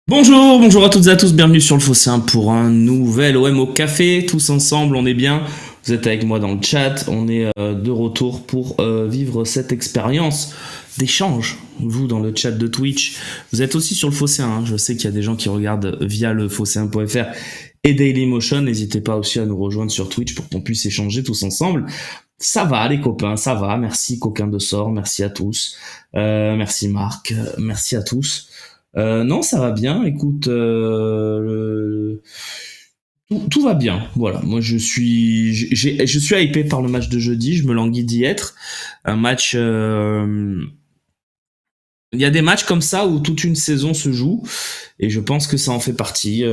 Bonjour à toutes et à tous, bienvenue sur le Phocéen pour un nouvel OM au café, tous ensemble, on est bien, vous êtes avec moi dans le chat, on est de retour pour vivre cette expérience d'échange, vous dans le chat de Twitch, vous êtes aussi sur le Phocéen, hein. Je sais qu'il y a des gens qui regardent via le phocéen.fr et Dailymotion, n'hésitez pas aussi à nous rejoindre sur Twitch pour qu'on puisse échanger tous ensemble. Ça va les copains, ça va, merci Coquin de Sort, merci à tous, merci Marc, merci à tous. Non, ça va bien. Écoute, tout va bien. Voilà, moi je suis hypé par le match de jeudi. Je me languis d'y être. Un match. Il y a des matchs comme ça où toute une saison se joue et je pense que ça en fait partie.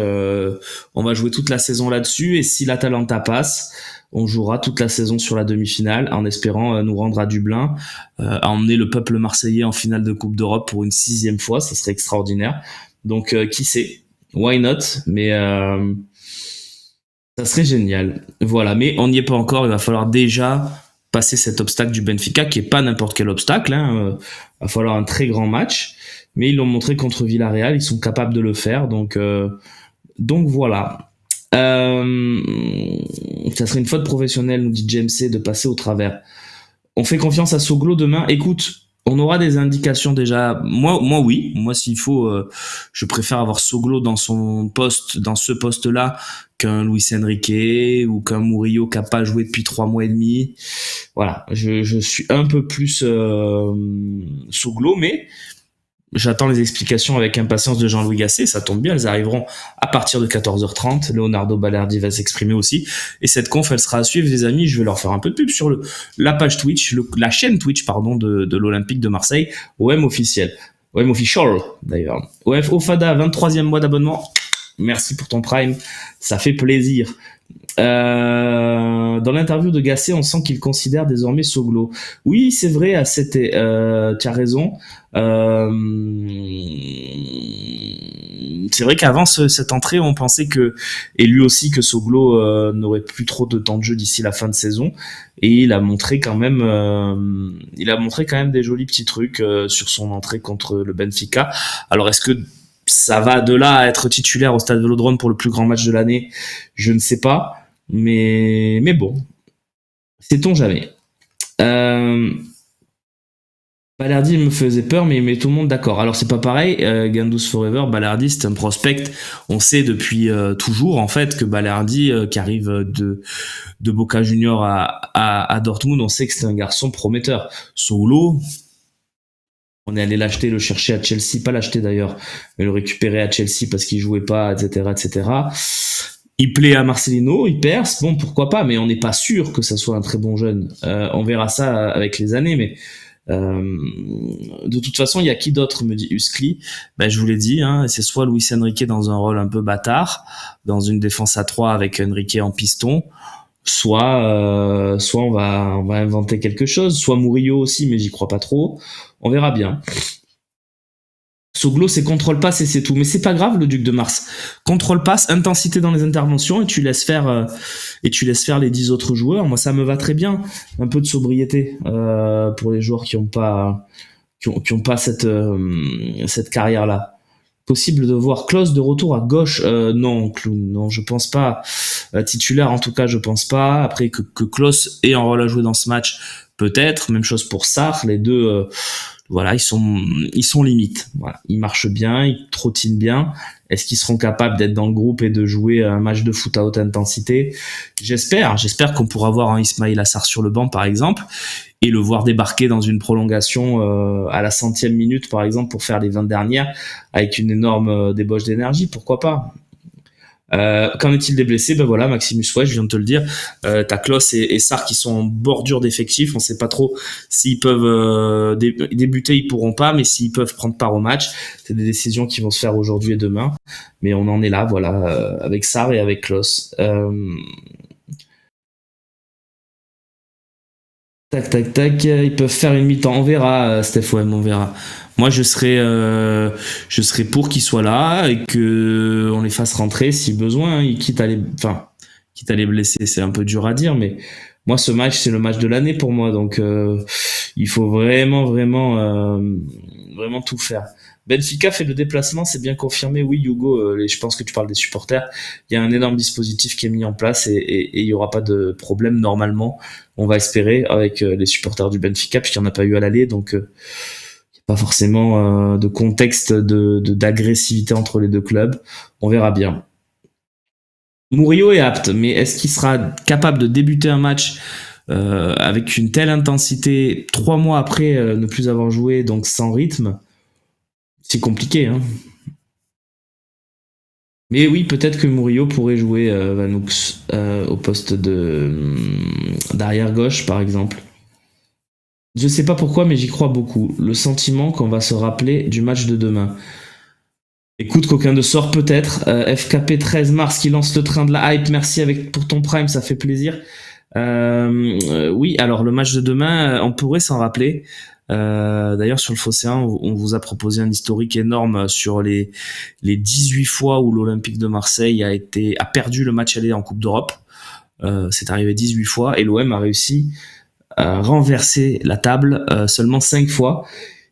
On va jouer toute la saison là-dessus et si l'Atalanta passe, on jouera toute la saison sur la demi-finale en espérant nous rendre à Dublin, à emmener le peuple marseillais en finale de Coupe d'Europe pour une 6e fois, ça serait extraordinaire. Donc qui sait, why not? Mais ça serait génial. Voilà, mais on n'y est pas encore, il va falloir déjà passer cet obstacle du Benfica qui est pas n'importe quel obstacle, hein. Va falloir un très grand match, mais ils l'ont montré contre Villarreal, ils sont capables de le faire, donc voilà. Ça serait une faute professionnelle, nous dit James C, de passer au travers. On fait confiance à Soglo demain. Écoute, on aura des indications déjà. Moi oui. Moi, s'il faut, je préfère avoir Soglo dans son poste, dans ce poste-là, qu'un Luis Enrique ou qu'un Murillo qui a pas joué depuis 3 mois et demi. Voilà, je suis un peu plus Soglo, mais j'attends les explications avec impatience de Jean-Louis Gasset, ça tombe bien, elles arriveront à partir de 14h30, Leonardo Balerdi va s'exprimer aussi, et cette conf elle sera à suivre les amis, je vais leur faire un peu de pub sur la page Twitch, la chaîne Twitch pardon de l'Olympique de Marseille, OM officiel, OM official d'ailleurs, OM Ofada, 23e mois d'abonnement, merci pour ton prime, ça fait plaisir. Dans l'interview de Gasset, on sent qu'il considère désormais Soglo. Oui, c'est vrai, tu as raison. C'est vrai qu'avant cette entrée, on pensait que, et lui aussi, que Soglo n'aurait plus trop de temps de jeu d'ici la fin de saison. Et il a montré quand même des jolis petits trucs sur son entrée contre le Benfica. Alors, est-ce que ça va de là à être titulaire au Stade Vélodrome pour le plus grand match de l'année? Je ne sais pas. Mais bon, sait-on jamais. Balerdi me faisait peur, mais il met tout le monde d'accord. Alors c'est pas pareil, Gandus Forever, Balerdi c'est un prospect. On sait depuis toujours en fait que Balerdi, qui arrive de Boca Junior à Dortmund, on sait que c'est un garçon prometteur. Solo, on est allé l'acheter, le chercher à Chelsea, pas l'acheter d'ailleurs, mais le récupérer à Chelsea parce qu'il jouait pas, etc., etc. Il plaît à Marcelino, il perce, bon pourquoi pas, mais on n'est pas sûr que ça soit un très bon jeune. On verra ça avec les années, mais de toute façon, il y a qui d'autre, me dit Uskli. Ben, je vous l'ai dit, hein, c'est soit Luis Enrique dans un rôle un peu bâtard, dans une défense à 3 avec Enrique en piston, soit on va inventer quelque chose, soit Murillo aussi, mais j'y crois pas trop. On verra bien. Soglo, c'est contrôle passe et c'est tout. Mais c'est pas grave, le Duc de Mars. Contrôle passe, intensité dans les interventions et tu laisses faire les 10 autres joueurs. Moi, ça me va très bien. Un peu de sobriété pour les joueurs qui ont pas cette carrière-là. Possible de voir Klose de retour à gauche? Non, je pense pas. Titulaire, en tout cas, je pense pas. Après que Klose ait un rôle à jouer dans ce match, peut-être. Même chose pour Sarr. Les deux. Voilà, ils sont limites. Voilà, ils marchent bien, ils trottinent bien. Est-ce qu'ils seront capables d'être dans le groupe et de jouer un match de foot à haute intensité? J'espère qu'on pourra voir un Ismail Assar sur le banc, par exemple, et le voir débarquer dans une prolongation à la 100e minute, par exemple, pour faire les 20 dernières, avec une énorme débauche d'énergie. Pourquoi pas? Qu'en est-il des blessés? Ben voilà, Maximus, ouais, je viens de te le dire. T'as Klose et Sarr qui sont en bordure d'effectifs. On sait pas trop s'ils peuvent débuter, ils pourront pas, mais s'ils peuvent prendre part au match, c'est des décisions qui vont se faire aujourd'hui et demain. Mais on en est là, voilà, avec Sarr et avec Klose. Tac, tac, tac. Ils peuvent faire une mi-temps. On verra, Steph, ouais, on verra. Moi, je serais pour qu'ils soient là et que on les fasse rentrer si besoin, quitte à les blesser. C'est un peu dur à dire, mais moi, ce match, c'est le match de l'année pour moi. Donc, il faut vraiment, vraiment vraiment tout faire. Benfica fait le déplacement, c'est bien confirmé. Oui, Hugo, je pense que tu parles des supporters. Il y a un énorme dispositif qui est mis en place et il y aura pas de problème normalement. On va espérer avec les supporters du Benfica puisqu'il n'y en a pas eu à l'aller, donc pas forcément de contexte d'agressivité entre les deux clubs. On verra bien. Murillo est apte, mais est-ce qu'il sera capable de débuter un match avec une telle intensité 3 mois après ne plus avoir joué, donc sans rythme? C'est compliqué, hein. Mais oui, peut-être que Murillo pourrait jouer Vanoux au poste de d'arrière gauche, par exemple. Je sais pas pourquoi, mais j'y crois beaucoup. Le sentiment qu'on va se rappeler du match de demain. Écoute, qu'aucun de sort peut-être. FKP 13 mars qui lance le train de la hype. Merci pour ton prime, ça fait plaisir. Oui, alors le match de demain, on pourrait s'en rappeler. D'ailleurs, sur le Phocéen, on vous a proposé un historique énorme sur les 18 fois où l'Olympique de Marseille a perdu le match aller en Coupe d'Europe. C'est arrivé 18 fois et l'OM a réussi à renverser la table seulement 5 fois.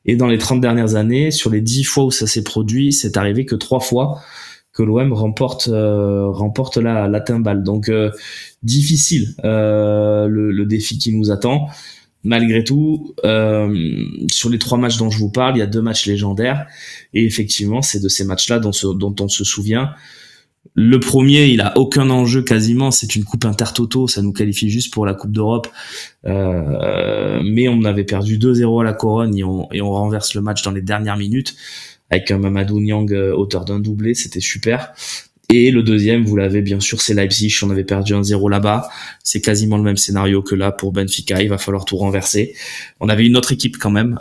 Et dans les 30 dernières années, sur les 10 fois où ça s'est produit, c'est arrivé que 3 fois que l'OM remporte la timbale. Donc difficile le défi qui nous attend. Malgré tout, sur les 3 matchs dont je vous parle, il y a 2 matchs légendaires. Et effectivement, c'est de ces matchs-là dont on se souvient. Le premier, il a aucun enjeu quasiment, c'est une coupe intertoto, ça nous qualifie juste pour la Coupe d'Europe. Mais on avait perdu 2-0 à la Corogne et on renverse le match dans les dernières minutes avec un Mamadou Niang auteur d'un doublé, c'était super. Et le deuxième, vous l'avez bien sûr, c'est Leipzig, on avait perdu 1-0 là-bas. C'est quasiment le même scénario que là pour Benfica, il va falloir tout renverser. On avait une autre équipe quand même,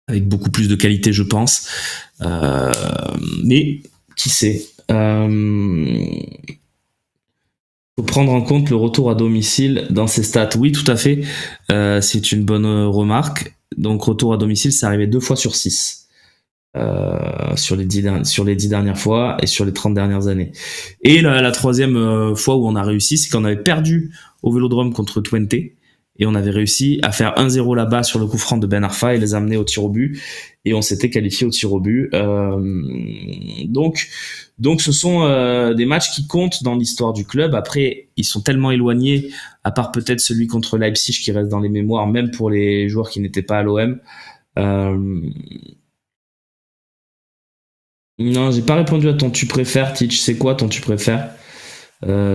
avec beaucoup plus de qualité je pense. Mais qui sait, faut prendre en compte le retour à domicile dans ces stats. Oui, tout à fait. C'est une bonne remarque. Donc, retour à domicile, c'est arrivé 2 fois sur 6. Sur les 10 dernières fois et sur les 30 dernières années. Et la troisième fois où on a réussi, c'est qu'on avait perdu au Vélodrome contre Twente et on avait réussi à faire 1-0 là-bas sur le coup franc de Ben Arfa et les amener au tir au but et on s'était qualifié au tir au but. Donc ce sont des matchs qui comptent dans l'histoire du club. Après, ils sont tellement éloignés, à part peut-être celui contre Leipzig qui reste dans les mémoires, même pour les joueurs qui n'étaient pas à l'OM. Non, j'ai pas répondu à ton tu préfères, Teach. C'est quoi ton tu préfères?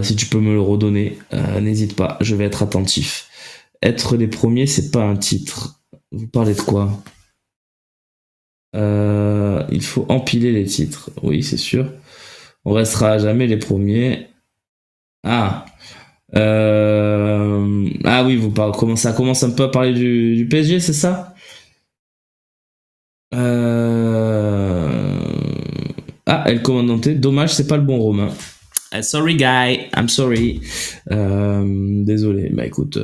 Si tu peux me le redonner, n'hésite pas, je vais être attentif. Être les premiers, c'est pas un titre. Vous parlez de quoi? Il faut empiler les titres. Oui, c'est sûr. On restera à jamais les premiers. Ah. Ah oui, ça commence un peu à parler du PSG, c'est ça? Euh... Ah, El Comandante. Dommage, c'est pas le bon Romain. Sorry guy, I'm sorry. Désolé. Bah écoute,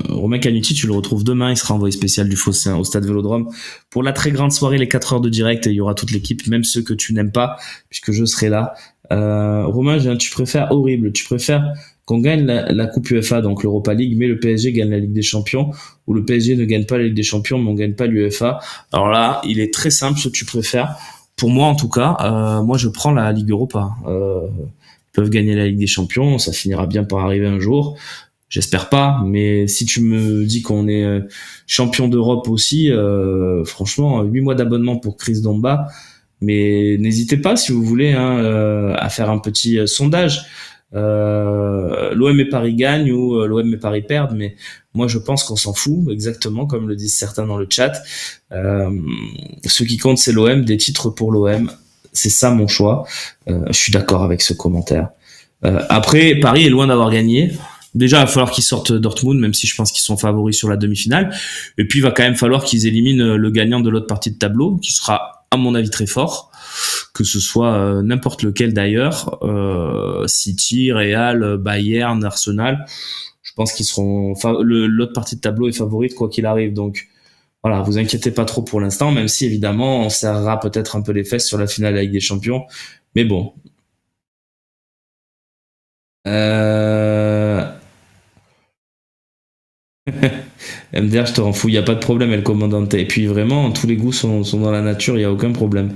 Romain Canuti, tu le retrouves demain. Il sera envoyé spécial du Phocéen au Stade Vélodrome pour la très grande soirée, les 4 heures de direct. Et il y aura toute l'équipe, même ceux que tu n'aimes pas, puisque je serai là. Romain, tu préfères horrible. Tu préfères qu'on gagne la Coupe UEFA, donc l'Europa League, mais le PSG gagne la Ligue des Champions, ou le PSG ne gagne pas la Ligue des Champions, mais on gagne pas l'UEFA. Alors là, il est très simple ce que tu préfères. Pour moi, en tout cas, moi je prends la Ligue Europa. Peuvent gagner la Ligue des Champions, ça finira bien par arriver un jour. J'espère pas, mais si tu me dis qu'on est champion d'Europe aussi, franchement, 8 mois d'abonnement pour Chris Domba, mais n'hésitez pas si vous voulez à faire un petit sondage. L'OM et Paris gagnent ou l'OM et Paris perdent, mais moi je pense qu'on s'en fout, exactement comme le disent certains dans le chat. Ce qui compte c'est l'OM, des titres pour l'OM. C'est ça mon choix. Je suis d'accord avec ce commentaire. Après, Paris est loin d'avoir gagné. Déjà, il va falloir qu'ils sortent Dortmund, même si je pense qu'ils sont favoris sur la demi-finale. Et puis, il va quand même falloir qu'ils éliminent le gagnant de l'autre partie de tableau, qui sera, à mon avis, très fort. Que ce soit n'importe lequel d'ailleurs. City, Real, Bayern, Arsenal. Je pense qu'ils seront... l'autre partie de tableau est favorite, quoi qu'il arrive. Donc, voilà, vous inquiétez pas trop pour l'instant, même si évidemment on serrera peut-être un peu les fesses sur la finale avec des champions. Mais bon. Euh... MDR, je te rends fou, il n'y a pas de problème, El Comandante. Et puis vraiment, tous les goûts sont dans la nature, il n'y a aucun problème.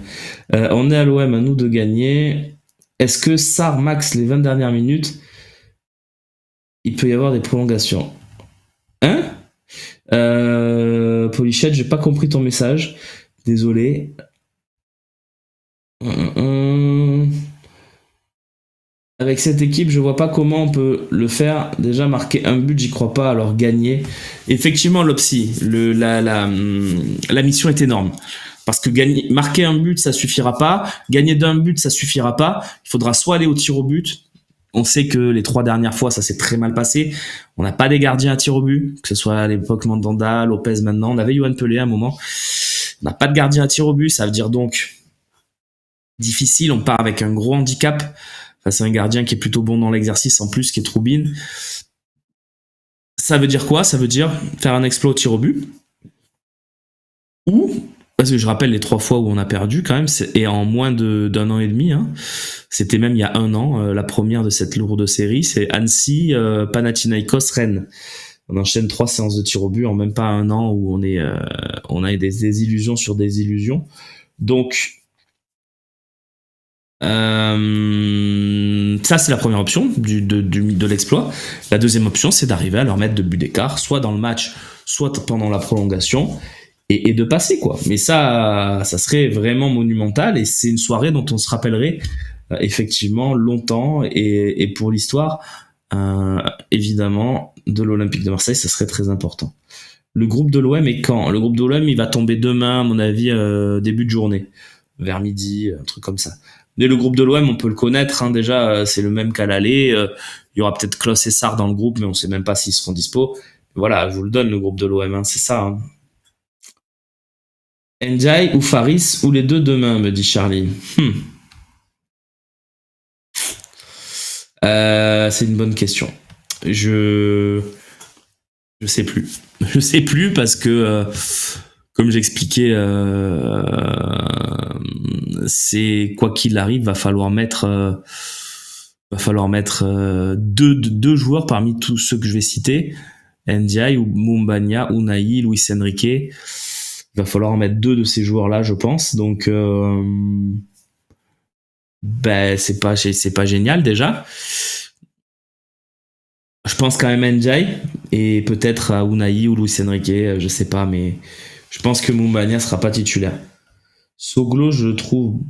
On est à l'OM, à nous de gagner. Est-ce que Sarr max les 20 dernières minutes, il peut y avoir des prolongations? Hein Polichette, j'ai pas compris ton message. Désolé. Avec cette équipe, je vois pas comment on peut le faire. Déjà, marquer un but, j'y crois pas. Alors, gagner. Effectivement, Lopsy, la mission est énorme. Parce que marquer un but, ça suffira pas. Gagner d'un but, ça suffira pas. Il faudra soit aller au tir au but. On sait que les 3 dernières fois, ça s'est très mal passé. On n'a pas des gardiens à tir au but, que ce soit à l'époque Mandanda, Lopez maintenant. On avait Yohan Pelé à un moment. On n'a pas de gardien à tir au but. Ça veut dire donc difficile. On part avec un gros handicap. Enfin, c'est un gardien qui est plutôt bon dans l'exercice en plus, qui est Troubine. Ça veut dire quoi? Ça veut dire faire un exploit au tir au but. Ou, parce que je rappelle les 3 fois où on a perdu quand même, et en moins d'un an et demi. Hein. C'était même il y a 1 an, la première de cette lourde série, c'est Annecy, Panathinaikos, Rennes. On enchaîne 3 séances de tir au but en même pas 1 an où on a des illusions sur des illusions. Donc, ça c'est la première option de l'exploit. La deuxième option, c'est d'arriver à leur mettre 2 buts d'écart, soit dans le match, soit pendant la prolongation, et de passer quoi. Mais ça serait vraiment monumental, et c'est une soirée dont on se rappellerait effectivement longtemps, et pour l'histoire évidemment de l'Olympique de Marseille, ça serait très important. Le groupe de l'OM est quand? Le groupe de l'OM, il va tomber demain, à mon avis, début de journée, vers midi, un truc comme ça. Mais le groupe de l'OM, on peut le connaître, hein, déjà, c'est le même qu'à l'aller. Il y aura peut-être Klose et Sarr dans le groupe, mais on sait même pas s'ils seront dispo. Voilà, je vous le donne, le groupe de l'OM, hein, c'est ça. Hein. Ndiaye ou Faris, ou les deux demain, me dit Charlie. C'est une bonne question. Je sais plus. Je sais plus parce que, comme j'expliquais, c'est quoi qu'il arrive, va falloir mettre deux joueurs parmi tous ceux que je vais citer, Ndiaye ou Mumbagna, Unai, Luis Enrique. Il va falloir en mettre 2 de ces joueurs-là, je pense. Donc, c'est pas génial déjà. Je pense quand même à Ndiaye et peut-être à Unai ou Luis Enrique, je sais pas, mais je pense que Mumbagna sera pas titulaire. Soglo, je le trouve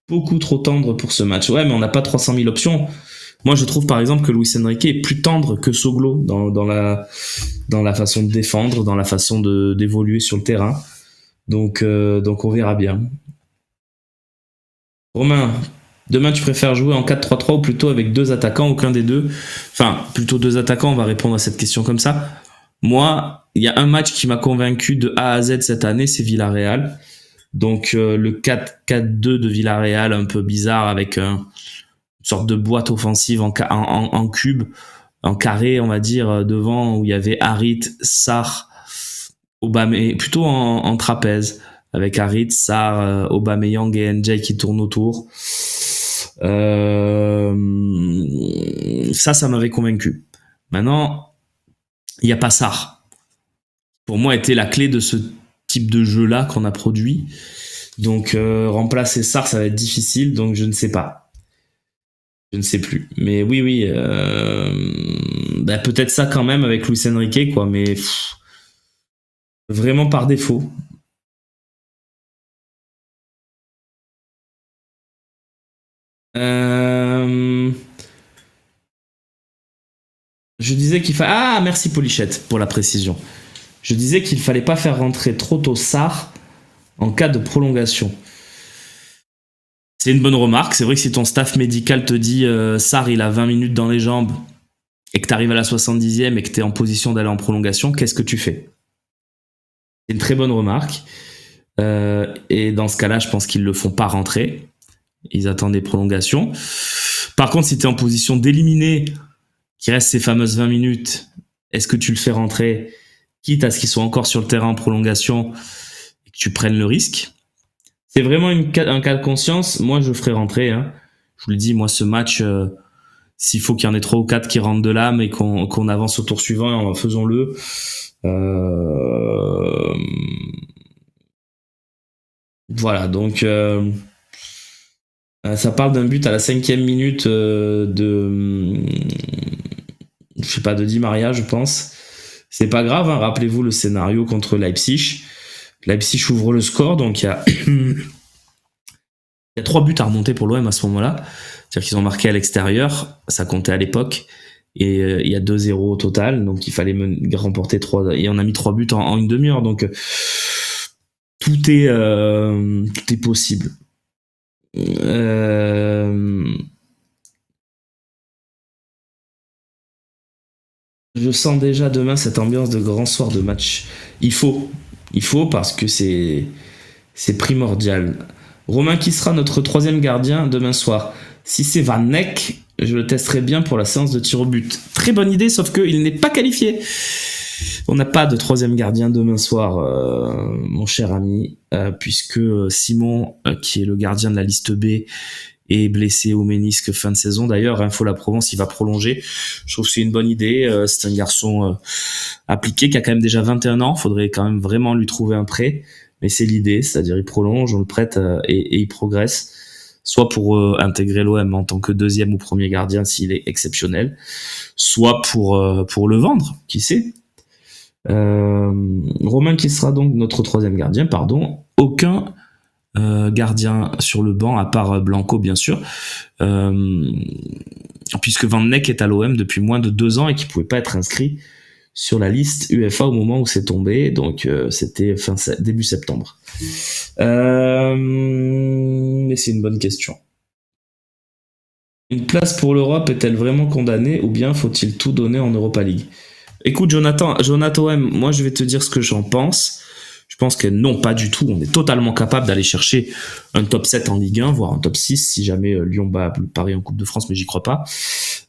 beaucoup trop tendre pour ce match. Ouais, mais on n'a pas 300 000 options. Moi, je trouve par exemple que Luis Enrique est plus tendre que Soglo dans la façon de défendre, dans la façon d'évoluer sur le terrain. Donc on verra bien. Romain, demain tu préfères jouer en 4-3-3 ou plutôt avec 2 attaquants, aucun des deux? Enfin, plutôt 2 attaquants, on va répondre à cette question comme ça. Moi, il y a un match qui m'a convaincu de A à Z cette année, c'est Villarreal. Donc le 4-4-2 de Villarreal, un peu bizarre, avec une sorte de boîte offensive en cube, en carré, on va dire, devant, où il y avait Harit, Sarr, Aubameyang, plutôt en trapèze, avec Harit, Sarr, Aubameyang et NJ qui tournent autour. Ça m'avait convaincu. Maintenant, il n'y a pas Sarr. Pour moi, était la clé de ce type de jeu-là qu'on a produit. Donc, remplacer Sarr, ça va être difficile, donc je ne sais pas. Je ne sais plus. Mais oui, peut-être ça quand même avec Luis Enrique, quoi, mais vraiment par défaut. Je disais qu'il fallait... Ah, merci Polichette pour la précision. Je disais qu'il fallait pas faire rentrer trop tôt Sarr en cas de prolongation. C'est une bonne remarque. C'est vrai que si ton staff médical te dit Sarr, il a 20 minutes dans les jambes et que tu arrives à la 70e et que tu es en position d'aller en prolongation, qu'est-ce que tu fais? C'est une très bonne remarque. Et dans ce cas-là, je pense qu'ils ne le font pas rentrer. Ils attendent des prolongations. Par contre, si tu es en position d'éliminer, qu'il reste ces fameuses 20 minutes, est-ce que tu le fais rentrer, quitte à ce qu'ils soient encore sur le terrain en prolongation et que tu prennes le risque? C'est vraiment un cas de conscience. Moi, je ferai rentrer. Hein. Je vous le dis, moi, ce match, s'il faut qu'il y en ait 3 ou 4 qui rentrent de l'âme et qu'on avance au tour suivant, faisons-le. Euh, Voilà, donc ça parle d'un but à la 5e minute je sais pas, de Di Maria, je pense. C'est pas grave, hein, rappelez-vous le scénario contre Leipzig. Leipzig ouvre le score, donc il y a 3 buts à remonter pour l'OM à ce moment-là. C'est-à-dire qu'ils ont marqué à l'extérieur, ça comptait à l'époque, et il y a 2-0 au total, donc il fallait remporter 3, et on a mis 3 buts en une demi-heure, donc tout est possible. Je sens déjà demain cette ambiance de grand soir de match. Il faut, il faut parce que c'est primordial. Romain, qui sera notre troisième gardien demain soir? Si c'est Van Neck, je le testerai bien pour la séance de tir au but. Très bonne idée, sauf qu'il n'est pas qualifié. On n'a pas de troisième gardien demain soir, mon cher ami, puisque Simon, qui est le gardien de la liste B, est blessé au ménisque fin de saison. D'ailleurs, Info La Provence, il va prolonger. Je trouve que c'est une bonne idée. C'est un garçon appliqué qui a quand même déjà 21 ans. Faudrait quand même vraiment lui trouver un prêt. Mais c'est l'idée, c'est-à-dire il prolonge, on le prête et il progresse. Soit pour intégrer l'OM en tant que deuxième ou premier gardien s'il est exceptionnel, soit pour le vendre, qui sait. Romain qui sera donc notre troisième gardien, pardon. Aucun gardien sur le banc, à part Blanco bien sûr, puisque Van Neck est à l'OM depuis moins de 2 ans et qui pouvait pas être inscrit sur la liste UEFA au moment où c'est tombé, donc c'était début septembre. Mais c'est une bonne question. Une place pour l'Europe est-elle vraiment condamnée ou bien faut-il tout donner en Europa League? Écoute Jonathan M, moi je vais te dire ce que j'en pense. Je pense que non, pas du tout. On est totalement capable d'aller chercher un top 7 en Ligue 1, voire un top 6 si jamais Lyon bat Paris en Coupe de France, mais j'y crois pas.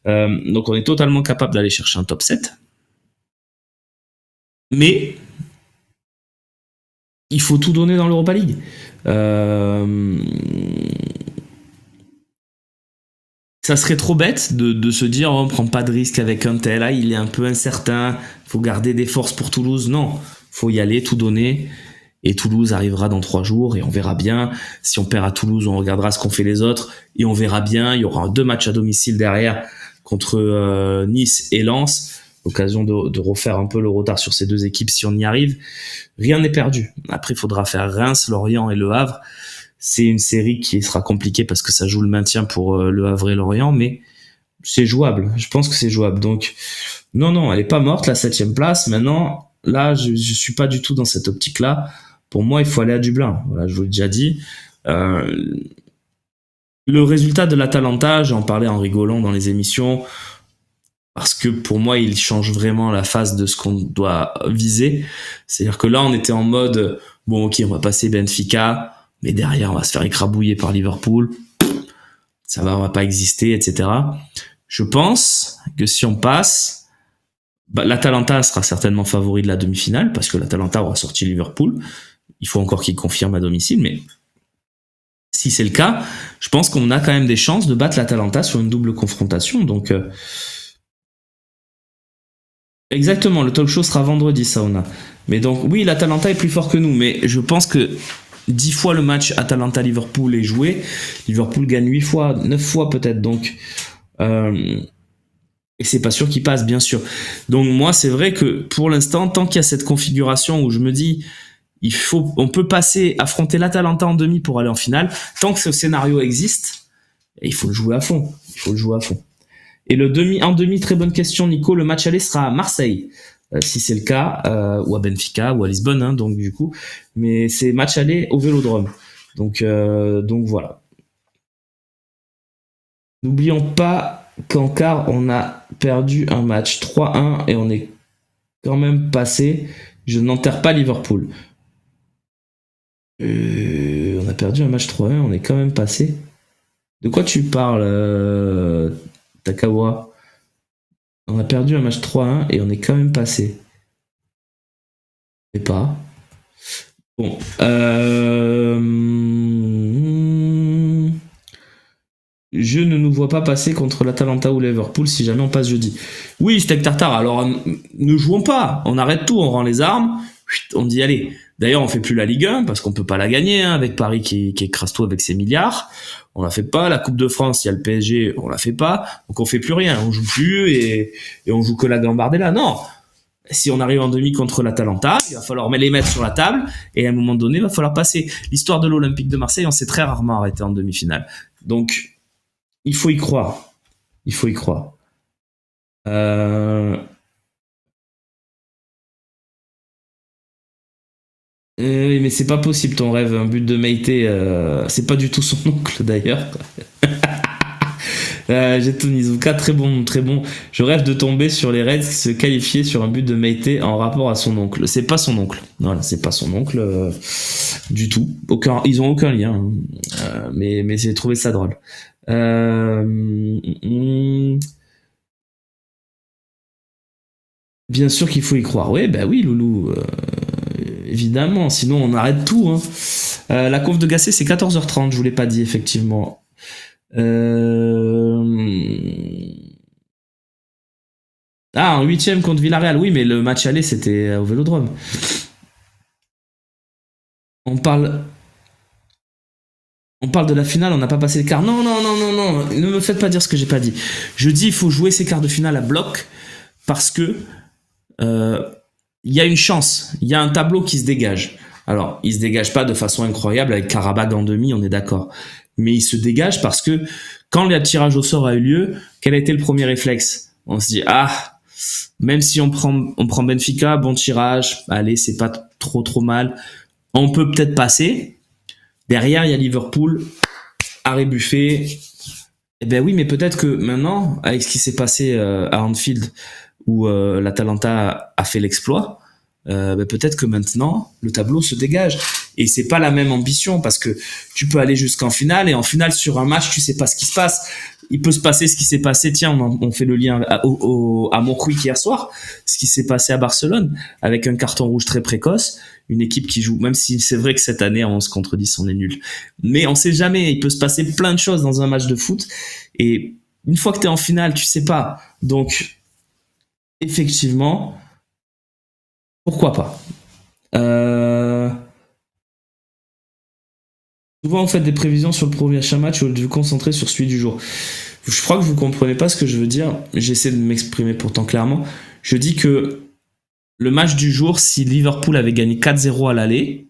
Donc on est totalement capable d'aller chercher un top 7. Mais il faut tout donner dans l'Europa League. Ça serait trop bête de se dire oh, on prend pas de risque avec un tel, là il est un peu incertain, faut garder des forces pour Toulouse. Non, faut y aller, tout donner. Et Toulouse arrivera dans 3 jours et on verra bien. Si on perd à Toulouse, on regardera ce qu'ont fait les autres et on verra bien. Il y aura 2 matchs à domicile derrière contre Nice et Lens. L'occasion de refaire un peu le retard sur ces 2 équipes si on y arrive. Rien n'est perdu. Après, il faudra faire Reims, Lorient et Le Havre. C'est une série qui sera compliquée parce que ça joue le maintien pour Le Havre et Lorient, mais c'est jouable. Je pense que c'est jouable. Donc, non, elle est pas morte, la 7e place. Maintenant, là, je suis pas du tout dans cette optique-là. Pour moi, il faut aller à Dublin. Voilà, je vous l'ai déjà dit. Le résultat de l'Atalanta, j'en parlais en rigolant dans les émissions, parce que pour moi, il change vraiment la phase de ce qu'on doit viser. C'est-à-dire que là, on était en mode, bon, ok, on va passer Benfica, mais derrière, on va se faire écrabouiller par Liverpool. On va pas exister, etc. Je pense que si on passe, l'Atalanta sera certainement favori de la demi-finale, parce que l'Atalanta aura sorti Liverpool. Il faut encore qu'il confirme à domicile, mais si c'est le cas, je pense qu'on a quand même des chances de battre l'Atalanta sur une double confrontation. Donc, exactement, le talk show sera vendredi, Sauna. Mais donc, oui, l'Atalanta est plus fort que nous, mais je pense que 10 fois le match Atalanta-Liverpool est joué. Liverpool gagne 8 fois, 9 fois peut-être. Donc, et c'est pas sûr qu'il passe, bien sûr. Donc, moi, c'est vrai que pour l'instant, tant qu'il y a cette configuration où je me dis, on peut affronter l'Atalanta en demi pour aller en finale. Tant que ce scénario existe, il faut le jouer à fond. Et en demi, très bonne question, Nico. Le match aller sera à Marseille, si c'est le cas, ou à Benfica, ou à Lisbonne, hein, donc du coup. Mais c'est match aller au Vélodrome. Donc voilà. N'oublions pas qu'en quart, on a perdu un match 3-1 et on est quand même passé. Je n'enterre pas Liverpool. On a perdu un match 3-1, on est quand même passé. De quoi tu parles, Takawa? On a perdu un match 3-1 et on est quand même passé. Je sais pas. Bon. Je ne nous vois pas passer contre l'Atalanta ou Liverpool si jamais on passe jeudi. Oui, steak tartare. Alors, ne jouons pas. On arrête tout, on rend les armes. On dit allez. D'ailleurs, on fait plus la Ligue 1 parce qu'on peut pas la gagner avec Paris qui écrase tout avec ses milliards. On la fait pas. La Coupe de France, il y a le PSG, on la fait pas. Donc on fait plus rien. On joue plus et on joue que la Gambardella. Non. Si on arrive en demi contre l'Atalanta, il va falloir les mettre sur la table et à un moment donné, il va falloir passer. L'histoire de l'Olympique de Marseille, on s'est très rarement arrêté en demi-finale. Donc il faut y croire. Il faut y croire. Euh... mais c'est pas possible ton rêve, un but de Meïté, c'est pas du tout son oncle d'ailleurs. J'ai Nizuka, très bon, très bon. Je rêve de tomber sur les Reds qui se qualifiaient sur un but de Meïté en rapport à son oncle. C'est pas son oncle. Voilà, c'est pas son oncle du tout. Ils ont aucun lien. Hein. Mais j'ai trouvé ça drôle. Bien sûr qu'il faut y croire. Oui, bah oui, Loulou. Évidemment, sinon on arrête tout. Hein. La conf de Gasset, c'est 14h30, je vous l'ai pas dit, effectivement. Ah, en 8ème contre Villarreal, oui, mais le match aller, c'était au Vélodrome. On parle, on parle de la finale, on n'a pas passé le quart. Non, non, non, non, non, ne me faites pas dire ce que j'ai pas dit. Je dis il faut jouer ces quarts de finale à bloc parce que il y a une chance, il y a un tableau qui se dégage. Alors, il se dégage pas de façon incroyable avec Karabakh en demi, on est d'accord. Mais il se dégage parce que quand le tirage au sort a eu lieu, quel a été le premier réflexe? On se dit, ah, même si on prend Benfica, bon tirage, allez, c'est pas trop mal. On peut peut-être passer. Derrière, il y a Liverpool, arrêt buffet. Eh ben oui, mais peut-être que maintenant, avec ce qui s'est passé à Anfield, où l'Atalanta a fait l'exploit, ben peut-être que maintenant le tableau se dégage et c'est pas la même ambition parce que tu peux aller jusqu'en finale et en finale sur un match tu sais pas ce qui se passe, il peut se passer ce qui s'est passé, tiens on fait le lien à Montjuic hier soir, ce qui s'est passé à Barcelone avec un carton rouge très précoce, une équipe qui joue, même si c'est vrai que cette année en 11 contre 10 on est nul, mais on sait jamais, il peut se passer plein de choses dans un match de foot et une fois que t'es en finale tu sais pas, donc effectivement pourquoi pas. Euh... Souvent, vous faites des prévisions sur le prochain match au lieu de vous concentrer sur celui du jour. Je crois que vous comprenez pas ce que je veux dire. J'essaie de m'exprimer pourtant clairement. Je dis que le match du jour, si Liverpool avait gagné 4-0 à l'aller,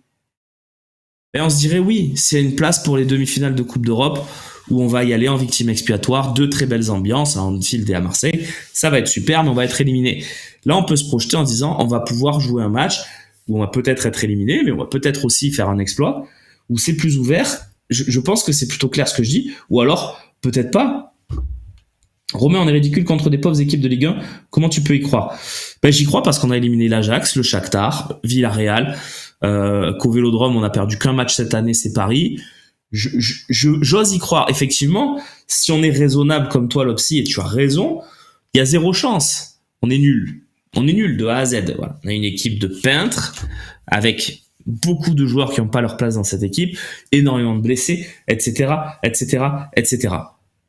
ben on se dirait oui, c'est une place pour les demi-finales de Coupe d'Europe où on va y aller en victime expiatoire, deux très belles ambiances à Anfield et à Marseille. Ça va être super, mais on va être éliminé. Là, on peut se projeter en se disant on va pouvoir jouer un match où on va peut-être être éliminé, mais on va peut-être aussi faire un exploit, où c'est plus ouvert. Je pense que c'est plutôt clair ce que je dis, ou alors peut-être pas. Romain, on est ridicule contre des pauvres équipes de Ligue 1. Comment tu peux y croire? Ben, j'y crois parce qu'on a éliminé l'Ajax, le Shakhtar, Villarreal, qu'au Vélodrome, on a perdu qu'un match cette année, c'est Paris. J'ose y croire. Effectivement, si on est raisonnable comme toi, Lopsy, et tu as raison, il y a zéro chance. On est nul. On est nul de A à Z. Voilà. On a une équipe de peintres avec beaucoup de joueurs qui n'ont pas leur place dans cette équipe, énormément de blessés, etc., etc., etc.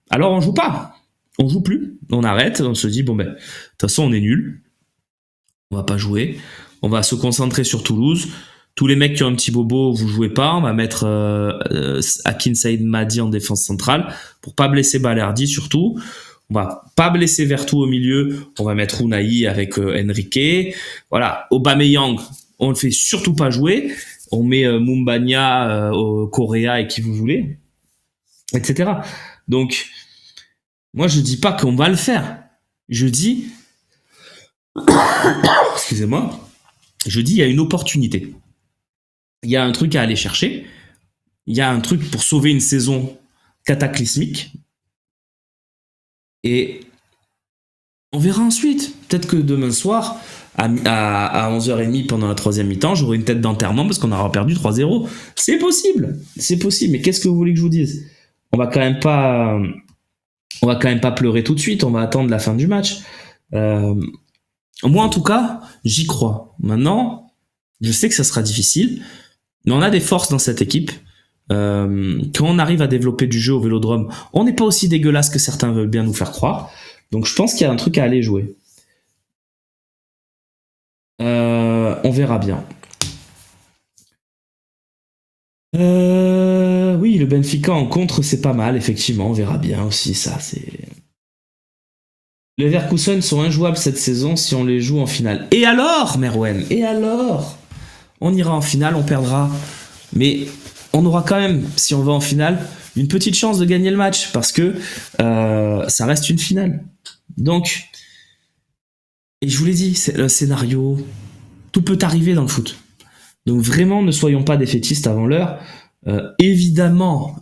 Alors on joue pas. On joue plus. On arrête. On se dit, bon ben, de toute façon, on est nul. On va pas jouer. On va se concentrer sur Toulouse. Tous les mecs qui ont un petit bobo, vous jouez pas. On va mettre Akin Saïd Madi en défense centrale pour pas blesser Balerdi surtout. On va pas blesser Vertou au milieu. On va mettre Unai avec Enrique. Voilà. Aubameyang, on le fait surtout pas jouer. On met Mumbagna, Correa et qui vous voulez, etc. Donc, moi je dis pas qu'on va le faire. Je dis, excusez-moi, je dis il y a une opportunité. Il y a un truc à aller chercher. Il y a un truc pour sauver une saison cataclysmique. Et on verra ensuite. Peut-être que demain soir, à 11h30 pendant la troisième mi-temps, j'aurai une tête d'enterrement parce qu'on aura perdu 3-0. C'est possible. C'est possible. Mais qu'est-ce que vous voulez que je vous dise? On va quand même pas pleurer tout de suite. On va attendre la fin du match. Moi, en tout cas, j'y crois. Maintenant, je sais que ça sera difficile. Mais on a des forces dans cette équipe. Quand on arrive à développer du jeu au Vélodrome, on n'est pas aussi dégueulasse que certains veulent bien nous faire croire. Donc je pense qu'il y a un truc à aller jouer. On verra bien. Oui, le Benfica en contre, c'est pas mal, effectivement. On verra bien aussi, ça. Les Leverkusen sont injouables cette saison si on les joue en finale. Et alors, Merwen? Et alors? On ira en finale, on perdra. Mais on aura quand même, si on va en finale, une petite chance de gagner le match. Parce que ça reste une finale. Donc, et je vous l'ai dit, c'est le scénario. Tout peut arriver dans le foot. Donc vraiment, ne soyons pas défaitistes avant l'heure. Évidemment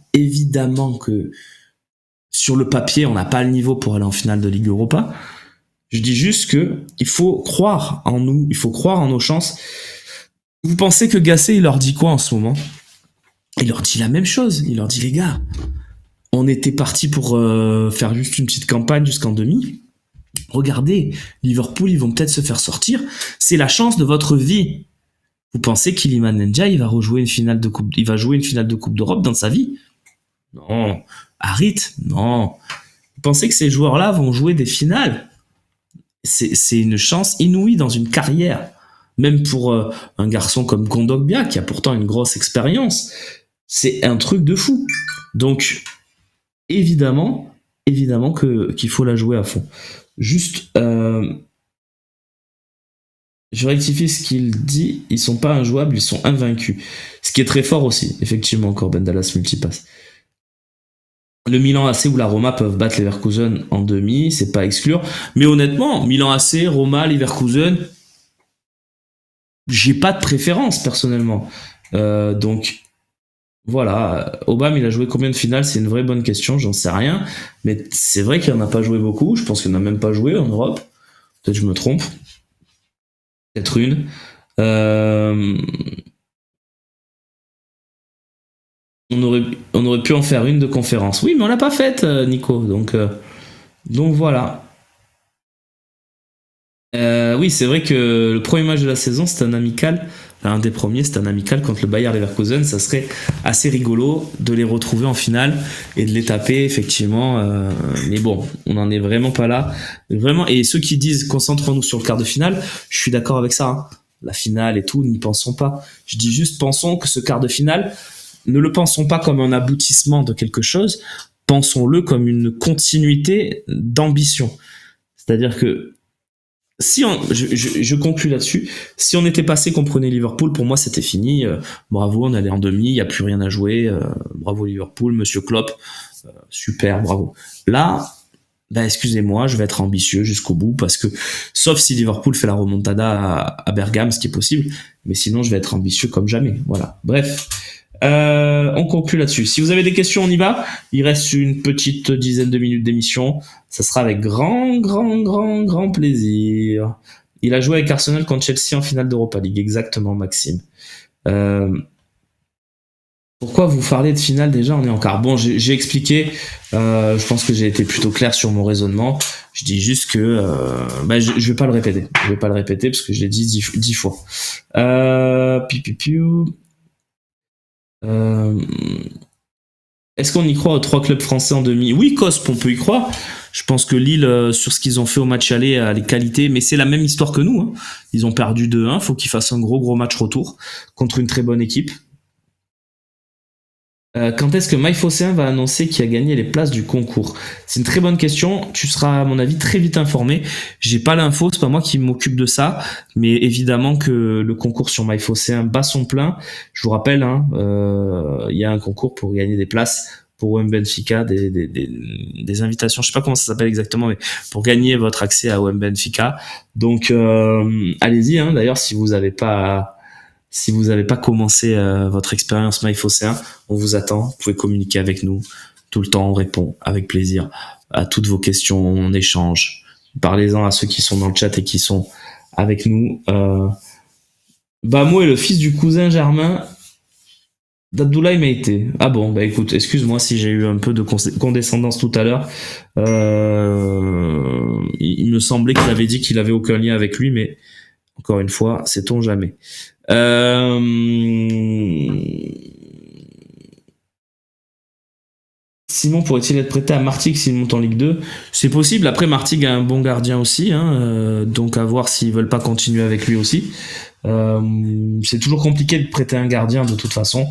que sur le papier, on n'a pas le niveau pour aller en finale de Ligue Europa. Je dis juste que il faut croire en nous, il faut croire en nos chances. Vous pensez que Gasset, il leur dit quoi en ce moment? Il leur dit la même chose. Il leur dit, les gars, on était parti pour faire juste une petite campagne jusqu'en demi. Regardez, Liverpool, ils vont peut-être se faire sortir. C'est la chance de votre vie. Vous pensez qu'Iliman Ndiaye, il va rejouer une finale de coupe, il va jouer une finale de Coupe d'Europe dans sa vie? Non. Harit, non. Vous pensez que ces joueurs-là vont jouer des finales? C'est une chance inouïe dans une carrière. Même pour un garçon comme Kondogbia, qui a pourtant une grosse expérience. C'est un truc de fou. Donc, évidemment qu'il faut la jouer à fond. Juste, je rectifie ce qu'il dit, ils sont pas injouables, ils sont invaincus. Ce qui est très fort aussi, effectivement, Corben Dallas multipass. Le Milan AC ou la Roma peuvent battre Leverkusen en demi, c'est pas à exclure. Mais honnêtement, Milan AC, Roma, Leverkusen, j'ai pas de préférence personnellement. Donc voilà, Obama il a joué combien de finales? C'est une vraie bonne question, j'en sais rien. Mais c'est vrai qu'il en a pas joué beaucoup, je pense qu'il n'en a même pas joué en Europe. Peut-être que je me trompe. Peut-être une. On aurait pu en faire une de conférence. Oui, mais on l'a pas faite, Nico. Donc voilà. Oui, c'est vrai que le premier match de la saison, c'est un amical. Enfin, un des premiers, c'est un amical contre le Bayer Leverkusen. Ça serait assez rigolo de les retrouver en finale et de les taper, effectivement. Mais bon, on n'en est vraiment pas là. Vraiment. Et ceux qui disent concentrons-nous sur le quart de finale, je suis d'accord avec ça. Hein. La finale et tout, n'y pensons pas. Je dis juste pensons que ce quart de finale, ne le pensons pas comme un aboutissement de quelque chose, pensons-le comme une continuité d'ambition. C'est-à-dire que si je conclue là-dessus, si on était passé qu'on prenait Liverpool, pour moi c'était fini. Bravo, on allait en demi, il n'y a plus rien à jouer. Bravo Liverpool, Monsieur Klopp, super, bravo. Là, excusez-moi, je vais être ambitieux jusqu'au bout parce que, sauf si Liverpool fait la remontada à Bergame, ce qui est possible, mais sinon je vais être ambitieux comme jamais. Voilà. Bref. On conclut là-dessus. Si vous avez des questions, on y va. Il reste une petite dizaine de minutes d'émission. Ça sera avec grand plaisir. Il a joué avec Arsenal contre Chelsea en finale d'Europa League. Exactement, Maxime. Pourquoi vous parlez de finale déjà? On est en quart. Bon, j'ai expliqué. Je pense que j'ai été plutôt clair sur mon raisonnement. Je dis juste que je vais pas le répéter. Je vais pas le répéter parce que je l'ai dit 10 fois. Est-ce qu'on y croit aux 3 clubs français en demi? Oui, Cosp, on peut y croire. Je pense que Lille, sur ce qu'ils ont fait au match aller, a les qualités, mais c'est la même histoire que nous. Hein. Ils ont perdu 2-1, faut qu'ils fassent un gros match retour contre une très bonne équipe. Quand est-ce que MyFosséen va annoncer qui a gagné les places du concours? C'est une très bonne question. Tu seras, à mon avis, très vite informé. J'ai pas l'info, c'est pas moi qui m'occupe de ça, mais évidemment que le concours sur MyFosséen bat son plein. Je vous rappelle, il y a un concours pour gagner des places pour OM Benfica, des invitations. Je sais pas comment ça s'appelle exactement, mais pour gagner votre accès à OM Benfica. Donc, allez-y. D'ailleurs, si vous n'avez pas commencé votre expérience MyFosséen, on vous attend. Vous pouvez communiquer avec nous tout le temps. On répond avec plaisir à toutes vos questions. On échange. Parlez-en à ceux qui sont dans le chat et qui sont avec nous. Bamo est le fils du cousin germain d'Abdoulaye Meïté. Ah bon, écoute, excuse-moi si j'ai eu un peu de condescendance tout à l'heure. Il me semblait qu'il avait dit qu'il avait aucun lien avec lui, mais encore une fois, sait-on jamais. Simon pourrait-il être prêté à Martigues s'il monte en Ligue 2? C'est possible. Après, Martigues a un bon gardien aussi, hein, donc à voir s'ils veulent pas continuer avec lui aussi. C'est toujours compliqué de prêter un gardien de toute façon.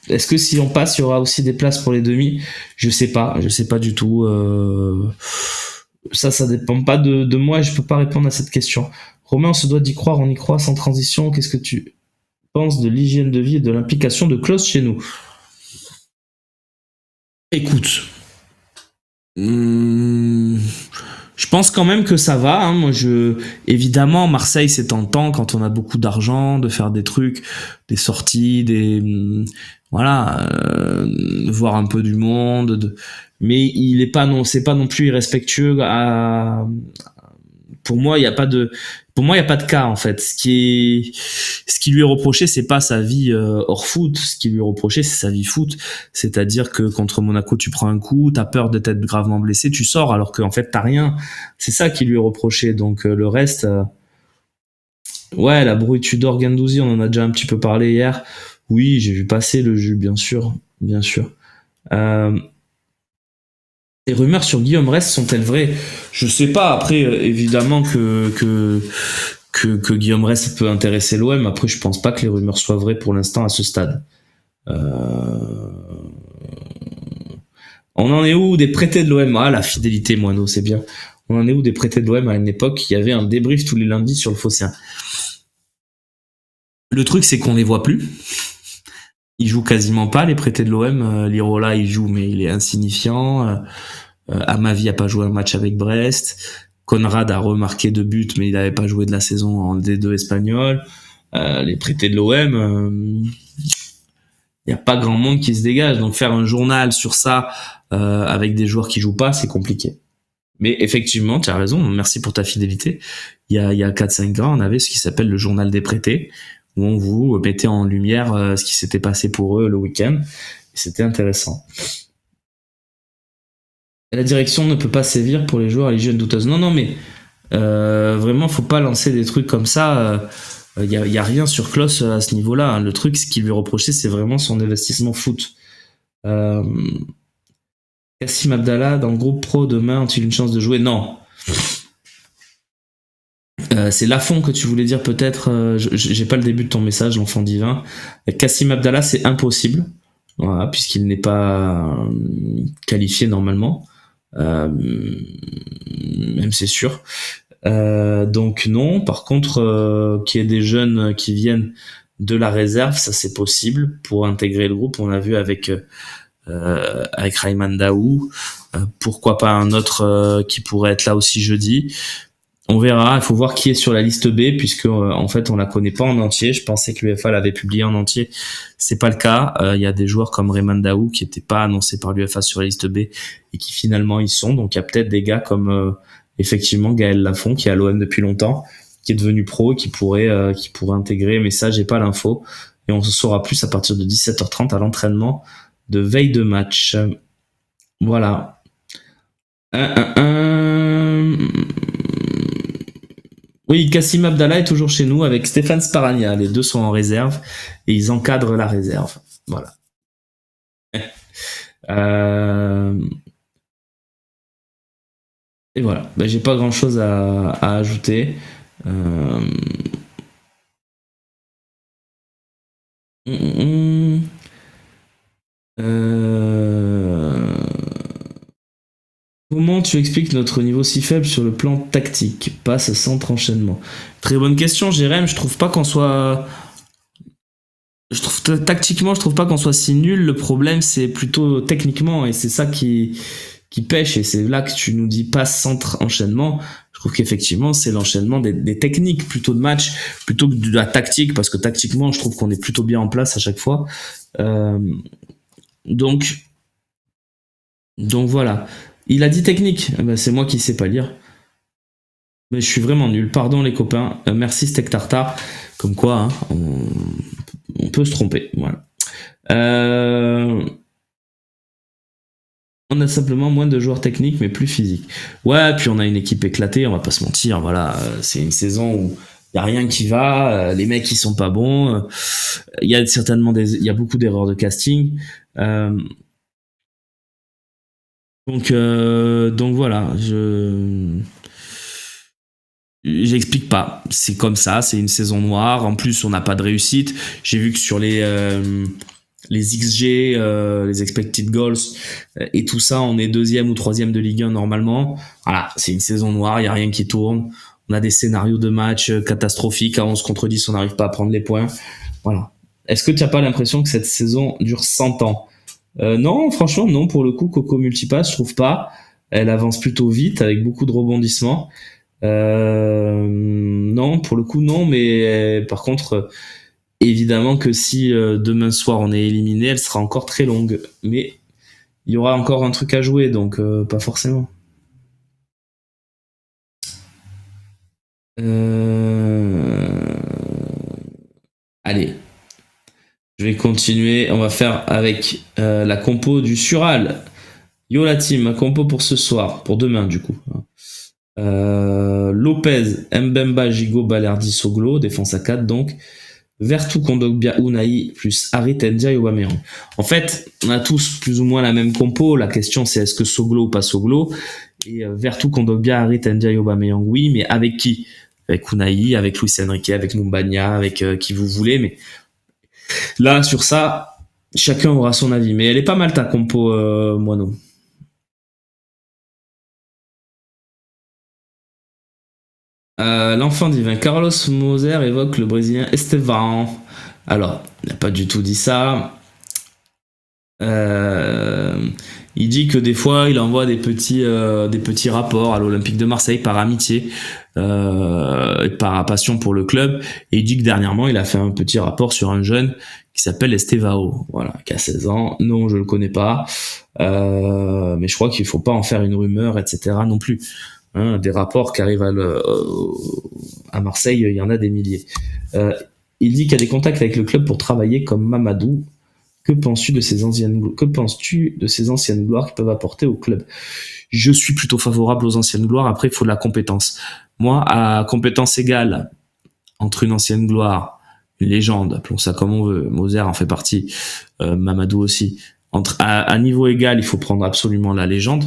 Est-ce que si on passe, il y aura aussi des places pour les demi? Je sais pas du tout. Ça dépend pas de moi. Je peux pas répondre à cette question. Romain, on se doit d'y croire, on y croit sans transition. Qu'est-ce que tu penses de l'hygiène de vie et de l'implication de Klaus chez nous? Écoute, je pense quand même que ça va. Hein. Évidemment, Marseille, c'est tentant quand on a beaucoup d'argent de faire des trucs, des sorties, voir un peu du monde. Mais il est pas non, c'est pas non plus irrespectueux pour moi, il y a pas de cas en fait. Ce qui lui est reproché, c'est pas sa vie hors foot. Ce qui lui est reproché, c'est sa vie foot. C'est-à-dire que contre Monaco, tu prends un coup, t'as peur de t'être gravement blessé, tu sors, alors qu'en fait t'as rien. C'est ça qui lui est reproché. Donc le reste, ouais, la brouille Tudor Guendouzi, on en a déjà un petit peu parlé hier. Oui, j'ai vu passer le jus, bien sûr. Les rumeurs sur Guillaume Rest sont-elles vraies? Je sais pas. Après, évidemment que Guillaume Rest peut intéresser l'OM. Après, je pense pas que les rumeurs soient vraies pour l'instant à ce stade. On en est où des prêtés de l'OM? Ah, la fidélité, Moineau, c'est bien. On en est où des prêtés de l'OM à une époque? Il y avait un débrief tous les lundis sur le Phocéen. Le truc, c'est qu'on les voit plus. Ils jouent quasiment pas, les prêtés de l'OM. Lirola, il joue, mais il est insignifiant. Amavi a pas joué un match avec Brest. Conrad a remarqué 2 buts, mais il n'avait pas joué de la saison en D2 espagnol. Les prêtés de l'OM, il n'y a pas grand monde qui se dégage. Donc faire un journal sur ça avec des joueurs qui jouent pas, c'est compliqué. Mais effectivement, tu as raison, merci pour ta fidélité. Il y a 4-5 ans, on avait ce qui s'appelle le journal des prêtés, où on vous mettait en lumière ce qui s'était passé pour eux le week-end. Et c'était intéressant. La direction ne peut pas sévir pour les joueurs à l'hygiène douteuse. Non, mais vraiment, faut pas lancer des trucs comme ça. Y a rien sur Klose à ce niveau-là. Hein. Le truc, ce qui lui reprochait, c'est vraiment son investissement foot. Kassim Abdallah, dans le groupe pro demain, ont-ils une chance de jouer? Non. C'est Lafont que tu voulais dire peut-être. J'ai pas le début de ton message, l'enfant divin. Kassim Abdallah, c'est impossible. Voilà, puisqu'il n'est pas qualifié normalement. Même c'est sûr. Donc non. Par contre, qu'il y ait des jeunes qui viennent de la réserve, ça c'est possible pour intégrer le groupe. On l'a vu avec Rayman Daou. Pourquoi pas un autre qui pourrait être là aussi jeudi. On verra, il faut voir qui est sur la liste B, puisque en fait on la connaît pas en entier. Je pensais que l'UEFA l'avait publié en entier, c'est pas le cas. Il y a des joueurs comme Rayman Daou qui n'étaient pas annoncés par l'UEFA sur la liste B et qui finalement y sont. Donc il y a peut-être des gars comme effectivement Gaël Lafont qui est à l'OM depuis longtemps, qui est devenu pro et qui pourrait intégrer. Mais ça j'ai pas l'info et on se saura plus à partir de 17h30 à l'entraînement de veille de match. Voilà. Oui, Kassim Abdallah est toujours chez nous avec Stéphane Sparagna. Les deux sont en réserve et ils encadrent la réserve. Voilà. Et voilà. Ben, j'ai pas grand chose à ajouter. Comment tu expliques notre niveau si faible sur le plan tactique? Passe sans enchaînement. Très bonne question, Jérém. Je trouve pas qu'on soit... Tactiquement, je trouve pas qu'on soit si nul. Le problème, c'est plutôt techniquement, et c'est ça qui pêche. Et c'est là que tu nous dis passe centre enchaînement. Je trouve qu'effectivement, c'est l'enchaînement des techniques plutôt de match, plutôt que de la tactique, parce que tactiquement, je trouve qu'on est plutôt bien en place à chaque fois. Donc voilà. Il a dit technique. Ben, c'est moi qui sais pas lire. Mais je suis vraiment nul. Pardon les copains. Merci Steak Tartare. Comme quoi, hein, on peut se tromper. Voilà. On a simplement moins de joueurs techniques, mais plus physiques. Ouais, puis on a une équipe éclatée, on va pas se mentir. Voilà, c'est une saison où Il y a rien qui va, les mecs ils sont pas bons, il y a certainement il y a beaucoup d'erreurs de casting. Donc voilà, j'explique pas. C'est comme ça, c'est une saison noire. En plus, on n'a pas de réussite. J'ai vu que sur les XG, les expected goals et tout ça, on est deuxième ou troisième de Ligue 1 normalement. Voilà, c'est une saison noire, il y a rien qui tourne. On a des scénarios de match catastrophiques. À 11 contre 10, on n'arrive pas à prendre les points. Voilà. Est-ce que tu n'as pas l'impression que cette saison dure 100 ans? Non, franchement, non. Pour le coup, Coco Multipass, je trouve pas. Elle avance plutôt vite avec beaucoup de rebondissements. Non, pour le coup, non. Mais par contre, évidemment que si demain soir on est éliminé, elle sera encore très longue. Mais il y aura encore un truc à jouer, donc pas forcément. Allez, je vais continuer. On va faire avec la compo du Sural. Yo la team, ma compo pour ce soir, pour demain du coup. Lopez, Mbemba, Gigot, Balerdi, Soglo, défense à 4 donc. Vertu, Kondogbia, Unai, plus Harit, Ndiaye, Aubameyang. En fait, on a tous plus ou moins la même compo. La question c'est est-ce que Soglo ou pas Soglo? Et Vertu, Kondogbia, Harit, Ndiaye, Aubameyang, oui, mais avec qui? Avec Unai, avec Luis Enrique, avec Mumbagna, avec qui vous voulez. Mais là, sur ça, chacun aura son avis. Mais elle est pas mal ta compo, Moineau. L'enfant divin Carlos Moser évoque le Brésilien Estevan. Alors, il n'a pas du tout dit ça. Il dit que des fois, il envoie des petits rapports à l'Olympique de Marseille par amitié, et par passion pour le club. Et il dit que dernièrement, il a fait un petit rapport sur un jeune qui s'appelle Estevao, voilà, qui a 16 ans. Non, je le connais pas, mais je crois qu'il faut pas en faire une rumeur, etc. non plus. Des rapports qui arrivent à Marseille, il y en a des milliers. Il dit qu'il y a des contacts avec le club pour travailler comme Mamadou. Que penses-tu de ces anciennes gloires qui peuvent apporter au club? Je suis plutôt favorable aux anciennes gloires. Après, il faut de la compétence. Moi, à compétence égale entre une ancienne gloire, une légende, appelons ça comme on veut, Moser en fait partie, Mamadou aussi. À niveau égal, il faut prendre absolument la légende.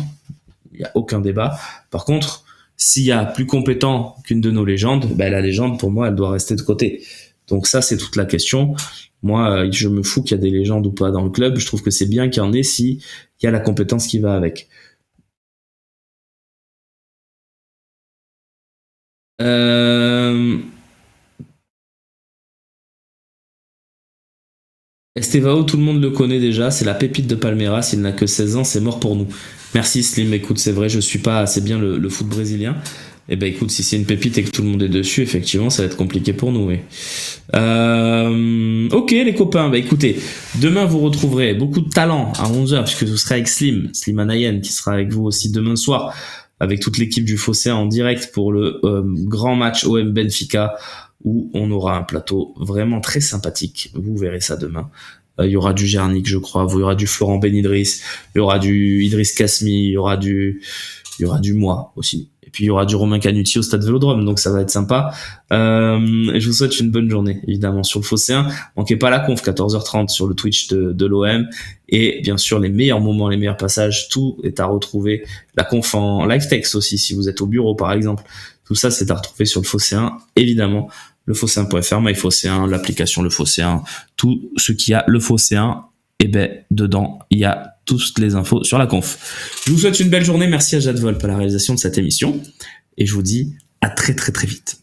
Il n'y a aucun débat. Par contre, s'il y a plus compétent qu'une de nos légendes, la légende, pour moi, elle doit rester de côté. Donc ça, c'est toute la question. Moi, je me fous qu'il y a des légendes ou pas dans le club. Je trouve que c'est bien qu'il y en ait si il y a la compétence qui va avec. Estevao, tout le monde le connaît déjà, c'est la pépite de Palmeiras, il n'a que 16 ans, c'est mort pour nous. Merci Slim, écoute, c'est vrai, je suis pas assez bien le foot brésilien. Eh ben écoute, si c'est une pépite et que tout le monde est dessus, effectivement, ça va être compliqué pour nous. Oui. Ok les copains, écoutez, demain vous retrouverez beaucoup de talent à 11h, puisque vous serez avec Slim Anayen, qui sera avec vous aussi demain soir, avec toute l'équipe du Phocéen en direct pour le grand match OM Benfica, où on aura un plateau vraiment très sympathique. Vous verrez ça demain. Il y aura du Gernik, je crois. Il y aura du Florent Ben Idriss. Il y aura du Idriss Kasmi. Il y aura du moi aussi. Et puis il y aura du Romain Canuti au Stade Vélodrome. Donc ça va être sympa. Je vous souhaite une bonne journée, évidemment, sur le Phocéen. Manquez pas la conf, 14h30 sur le Twitch de l'OM. Et bien sûr, les meilleurs moments, les meilleurs passages, tout est à retrouver. La conf en live text aussi, si vous êtes au bureau, par exemple. Tout ça, c'est à retrouver sur le Phocéen, évidemment. Lephocéen.fr, MyPhocéen, l'application Le Phocéen, tout ce qu'il y a Le Phocéen, dedans, il y a toutes les infos sur la conf. Je vous souhaite une belle journée. Merci à Jade Volpe à la réalisation de cette émission. Et je vous dis à très très très vite.